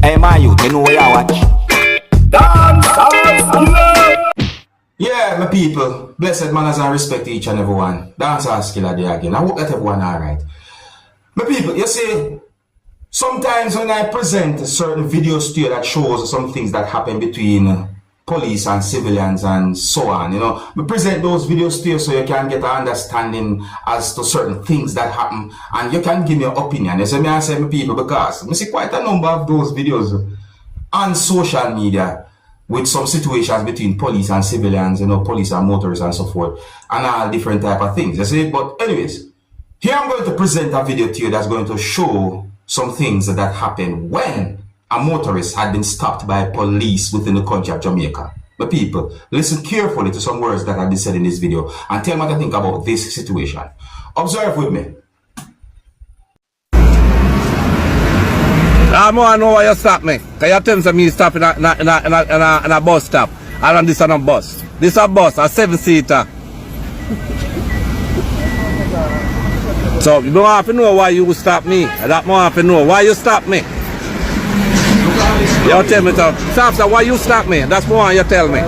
Hey man, you know where you watch? Dancehall. Yeah, my people, blessed manners and respect to each and everyone. Dancehall skilla there again. I hope that everyone alright. My people, you see, sometimes when I present certain videos to you that shows some things that happen between police and civilians and so on, you know, we present those videos to you so you can get an understanding as to certain things that happen and you can give me your opinion. You see me, I say my people, because I see quite a number of those videos on social media with some situations between police and civilians, you know, police and motorists and so forth, and all different type of things, you see. But anyways, here I'm going to present a video to you that's going to show some things that happened when a motorist had been stopped by police within the country of Jamaica. But people, listen carefully to some words that have been said in this video and tell me what I think about this situation. Observe with me. I want to know why you stop me. Can you tell me stop in a bus stop? I run this on a bus. This is a bus, a 7-seater. So you don't have to know why you stop me. I don't have to know why you stop me. You tell me so. Why you stop me? That's more you tell me.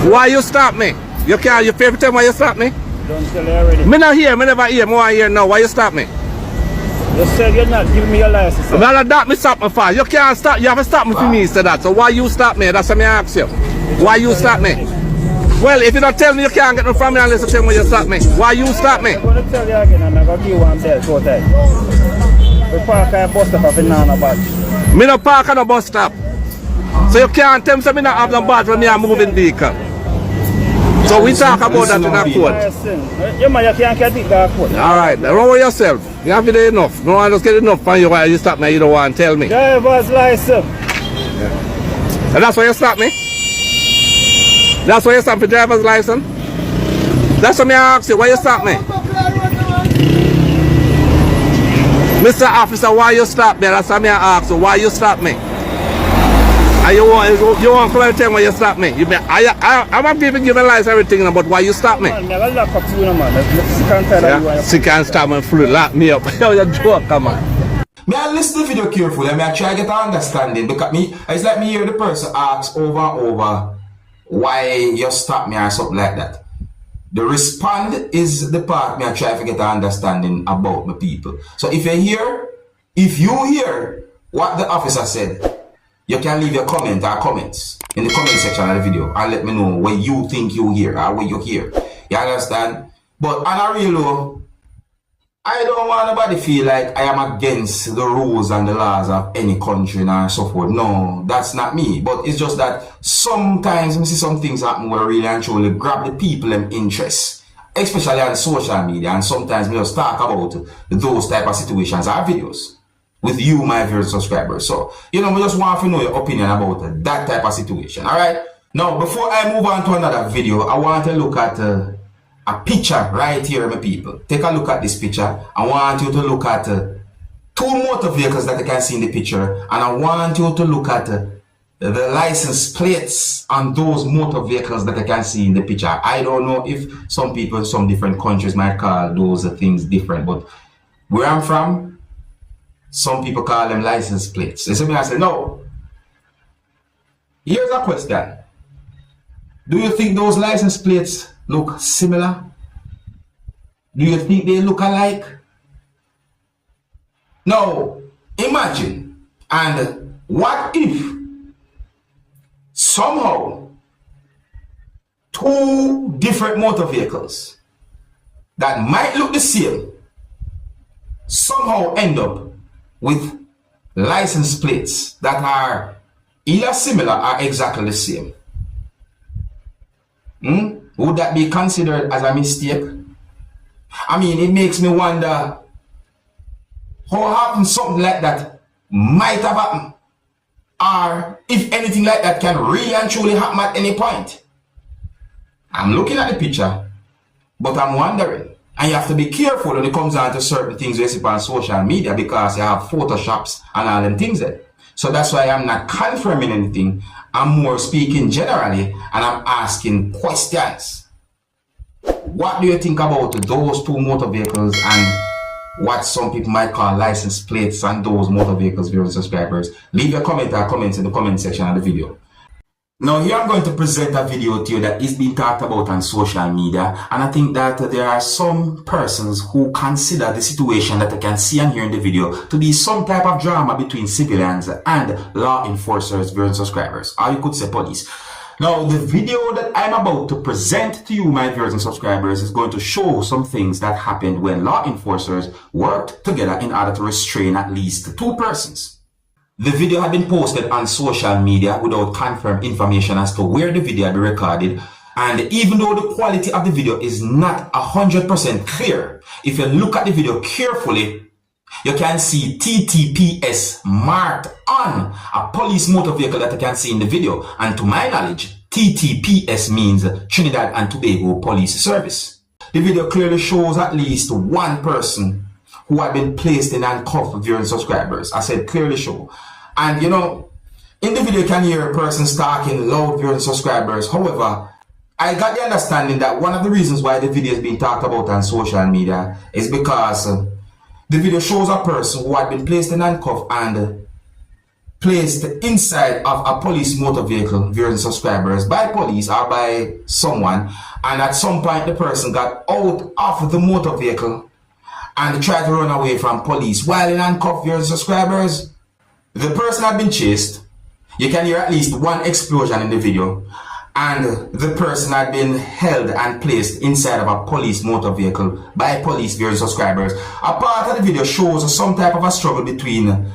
Why you stop me? You can't. You pay for tell me why you stop me? Don't tell you already. Me not hear. Me never hear. Me want hear now. Why you stop me? You said you're not giving me your license. Well, that me stop me for. You can't stop. You have to stop me for me. Say that. So why you stop me? That's what I ask you. Why you stop me? Well, if you don't tell me, you can't get no from me unless you tell me you stop me. Why you stop me? I'm going to tell you again and I'm going to give you one bell so tight. We park at a bus stop of Banana Badge. Me no park at a bus stop. So you can't tell me me not have no badge when me a moving vehicle. So we talk about that in our court. You man, you can't get it that court. Alright, don't worry yourself. You have to do enough. No one just get enough from you while you stop me. You don't want to tell me. Driver's license. And that's why you stop me? That's why you stop for driver's license? That's what I ask you. Why you stop me? Mr. Officer, why you stop me? That's what I ask you. Why you stop me? And you want to come and tell me why you stop me? I'm giving you my license everything, but why you stop me? Man, I lock up you, man. She can't stop me and lock me up. You're a joke, man. Me I listen to the video carefully and I try to get an understanding because it's like me hear the person ask over and over why you stop me or something like that. The respond is the part me I try to get an understanding about my people. So if you hear what the officer said, you can leave your comment or comments in the comment section of the video and let me know what you think you hear or what you hear. You understand? But on a real low, I don't want nobody feel like I am against the rules and the laws of any country and so forth. No, that's not me. But it's just that sometimes we see some things happen where really and truly grab the people and interest, especially on social media. And sometimes we just talk about those type of situations or videos with you, my viewers subscribers. So, you know, we just want to know your opinion about that type of situation. All right. Now, before I move on to another video, I want to look at a picture right here, my people. Take a look at this picture. I want you to look at two motor vehicles that you can see in the picture, and I want you to look at the license plates on those motor vehicles that you can see in the picture. I don't know if some people in some different countries might call those things different, but where I'm from, some people call them license plates. You see me, I say, no. Here's a question. Do you think those license plates look similar? Do you think they look alike? No. Imagine, and what if somehow two different motor vehicles that might look the same somehow end up with license plates that are either similar or exactly the same? Would that be considered as a mistake? I mean, it makes me wonder how happened something like that might have happened, or if anything like that can really and truly happen at any point. I'm looking at the picture, but I'm wondering. And you have to be careful when it comes down to certain things you see on social media because you have photoshops and all them things there. So that's why I'm not confirming anything. I'm more speaking generally and I'm asking questions. What do you think about those two motor vehicles and what some people might call license plates and those motor vehicles, viewers and subscribers, leave your comment or comments in the comment section of the video. Now here I'm going to present a video to you that is being talked about on social media, and I think that there are some persons who consider the situation that I can see and hear in the video to be some type of drama between civilians and law enforcers, viewers and subscribers, or you could say police. Now, the video that I'm about to present to you, my viewers and subscribers, is going to show some things that happened when law enforcers worked together in order to restrain at least 2 persons. The video had been posted on social media without confirmed information as to where the video had been recorded, and even though the quality of the video is not 100% clear, if you look at the video carefully, you can see TTPS marked on a police motor vehicle that you can see in the video. And to my knowledge, TTPS means Trinidad and Tobago Police Service. The video clearly shows at least 1 person who had been placed in handcuff, viewers and subscribers. I said clearly show. And you know, in the video you can hear a person talking loud, viewers and subscribers. However, I got the understanding that one of the reasons why the video is being talked about on social media is because the video shows a person who had been placed in handcuff and placed inside of a police motor vehicle, viewers and subscribers, by police or by someone, and at some point the person got out of the motor vehicle and tried to run away from police while in handcuff, viewers and subscribers. The person had been chased. You can hear at least 1 explosion in the video, and the person had been held and placed inside of a police motor vehicle by police, viewers and subscribers. A part of the video shows some type of a struggle between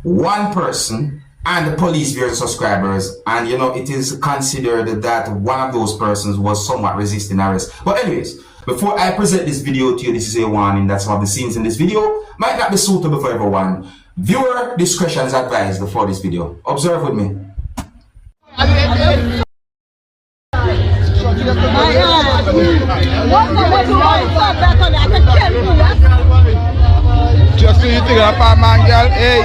1 person and the police, viewers and subscribers, and you know, it is considered that one of those persons was somewhat resisting arrest. But anyways, before I present this video to you, this is a warning that some of the scenes in this video might not be suitable for everyone. Viewer discretion is advised for this video. Observe with me. Just so you think of a man, girl, hey.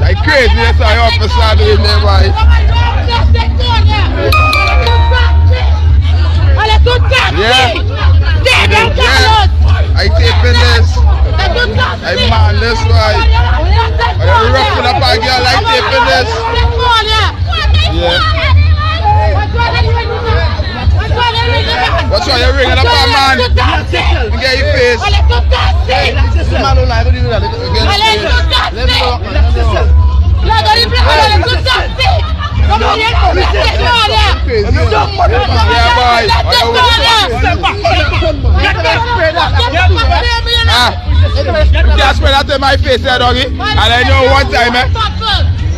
Like crazy, that's how you officer doing there, boy. Yeah. I taping this. I man this way. I roughing up a girl, I taping this. Yeah. What's why you're ringing up a man? You get your face. Man don't lie, don't do that. Let me go. You can't spray that in my face there, doggy. And I know one time, eh?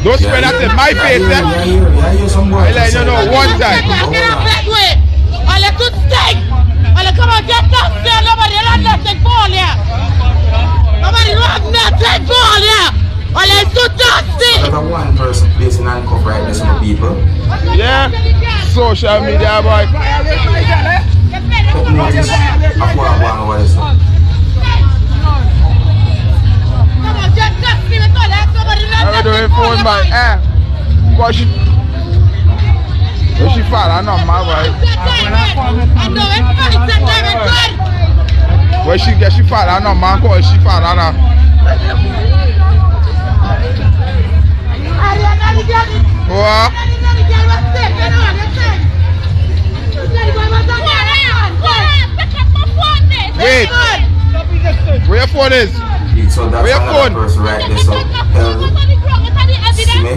Don't spray that in my face, eh? I let you know one time. Another 1 person placed in handcuff right there, some people. Yeah, social media, boy. I'm doing phone, boy. Because she fall, I know my boy. Where she get, she fall, I know my boy. She fall, I know. What? Wait. Where your phone is? So that's where your phone? Person right there, so see me?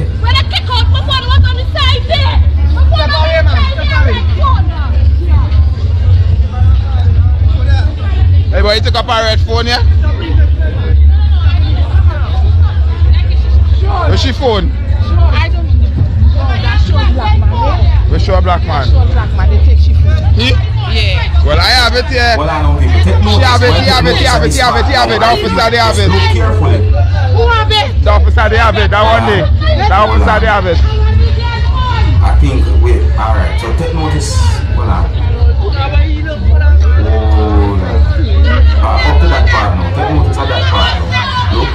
Hey boy, you took up a red phone, yeah? Where's she phone? I don't know. We show a black man. Show a black man, they take she phone. He? Yeah. Well, I have it here. Well, I know people. Take notice. She have it. The officer, they have it. Look carefully. Who have it? The officer, they have it. That one day. The officer, they have it. I think, wait, alright, so take notice. Hold on. Up to that part now. Take notice of that part now. Look.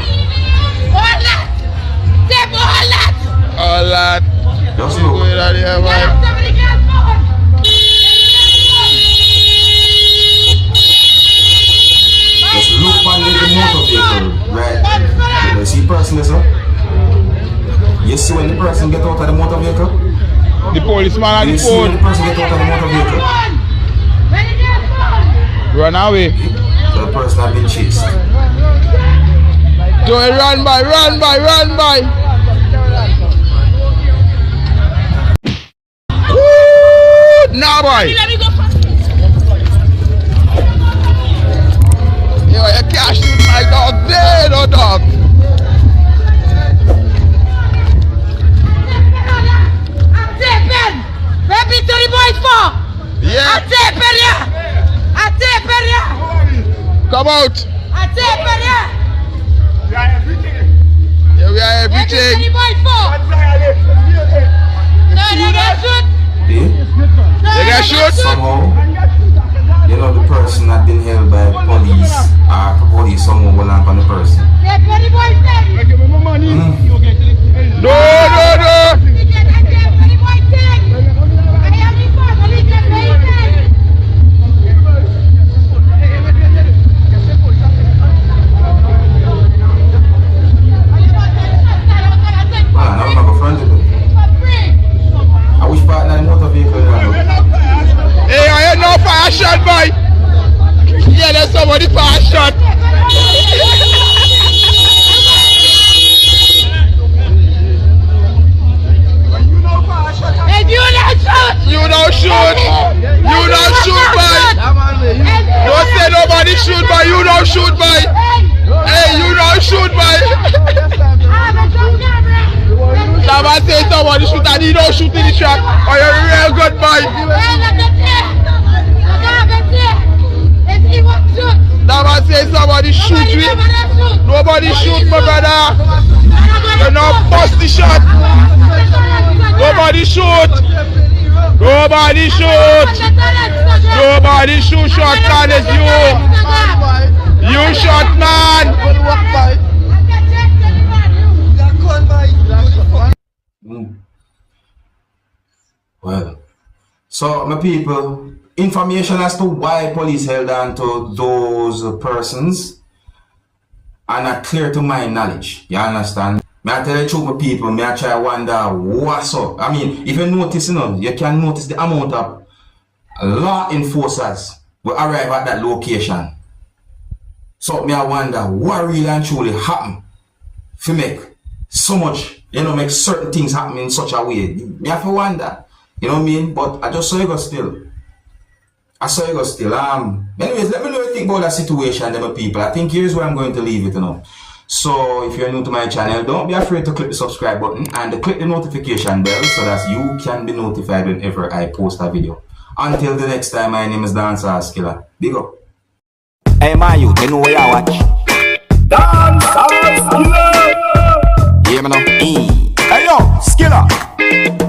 All that. Just look. Going on here, man. Just look on the motor vehicle, right? You see person there, sir? You see when the person get out of the motor vehicle? The policeman on the You see when phone. the person get out of the motor vehicle? Run away. So the person has been chased. Don't run by. Woo! Nah, boy. Yo, you can't shoot my dog there, no dog. I'm taping. Baby, to the boys for. Yeah. I'm taping ya. Come out. I'm taping ya. Yeah, we are Baby, to everything. the boys for. No, they get shoot. See? They get shoot. Somehow, you know the person that been held by police, police someone will lamp on the person. Taping the boys then. No. I wish partner in motor vehicle Hey, I ain't no fire shot, boy. Yeah, there's somebody fire shot. You don't shoot, boy. Don't say nobody shoot, boy. You don't shoot, boy. Hey, you don't shoot, boy. That man say somebody shoot and he don't shoot in the trap. Oh, you're real good, boy. That man say somebody shoot me. Nobody shoot, my brother. You not bust the shot. Nobody shoot. Nobody shoot shot, man. It's you. You shot, man. Well, so my people, information as to why police held on to those persons are not clear to my knowledge. You understand? Me I tell the truth, my people, me I try wonder what's up. I mean, if you notice, you can notice the amount of law enforcers will arrive at that location. So me I wonder what really and truly happened to make so much, make certain things happen in such a way. Me have to wonder. You know what I mean? But I just saw you go still. Anyways, let me know what you think about that situation, my people. I think here's where I'm going to leave it, So if you're new to my channel, don't be afraid to click the subscribe button and click the notification bell so that you can be notified whenever I post a video. Until the next time, my name is Dancehall Skilla. Big up. Hey, my youth, you know where I watch? Dancehall Skilla! Yeah, man. Hey, yo, Skilla.